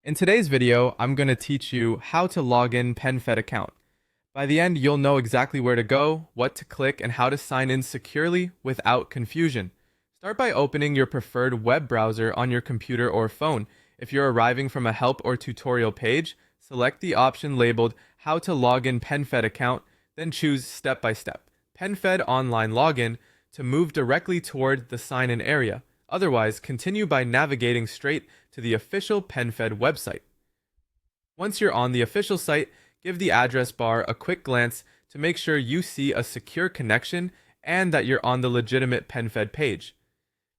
In today's video, I'm going to teach you how to log in PenFed account. By the end, you'll know exactly where to go, what to click, and how to sign in securely without confusion. Start by opening your preferred web browser on your computer or phone. If you're arriving from a help or tutorial page, select the option labeled How to Log in PenFed Account, then choose Step by Step, PenFed Online Login to move directly toward the sign-in area. Otherwise, continue by navigating straight to the official PenFed website. Once you're on the official site, give the address bar a quick glance to make sure you see a secure connection and that you're on the legitimate PenFed page.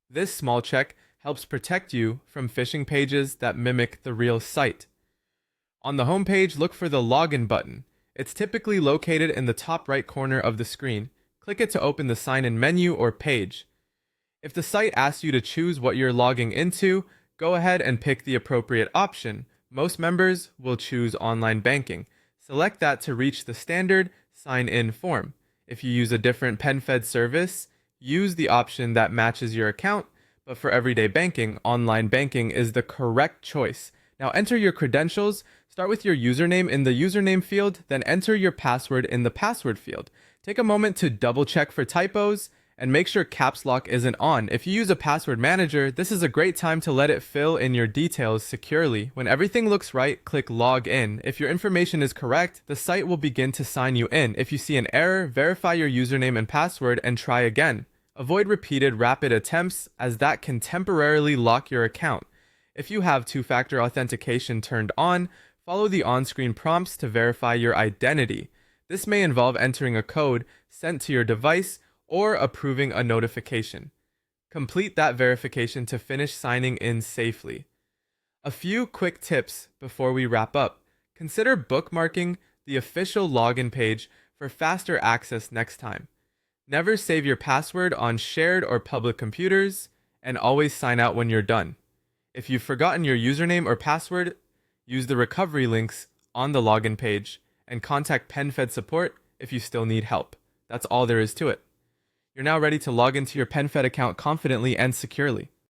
This small check helps protect you from phishing pages that mimic the real site. On the home page, look for the Login button. It's typically located in the top right corner of the screen. Click it to open the sign-in menu or page. If the site asks you to choose what you're logging into, go ahead and pick the appropriate option. Most members will choose online banking. Select that to reach the standard sign-in form. If you use a different PenFed service, use the option that matches your account, but for everyday banking, online banking is the correct choice. Now enter your credentials. Start with your username in the username field, then enter your password in the password field. Take a moment to double check for typos and make sure caps lock isn't on. If you use a password manager, this is a great time to let it fill in your details securely. When everything looks right, click log in. If your information is correct, the site will begin to sign you in. If you see an error, verify your username and password and try again. Avoid repeated rapid attempts as that can temporarily lock your account. If you have two-factor authentication turned on, follow the on-screen prompts to verify your identity. This may involve entering a code sent to your device or approving a notification. Complete that verification to finish signing in safely. A few quick tips before we wrap up. Consider bookmarking the official login page for faster access next time. Never save your password on shared or public computers, and always sign out when you're done. If you've forgotten your username or password, use the recovery links on the login page and contact PenFed support if you still need help. That's all there is to it. You're now ready to log into your PenFed account confidently and securely.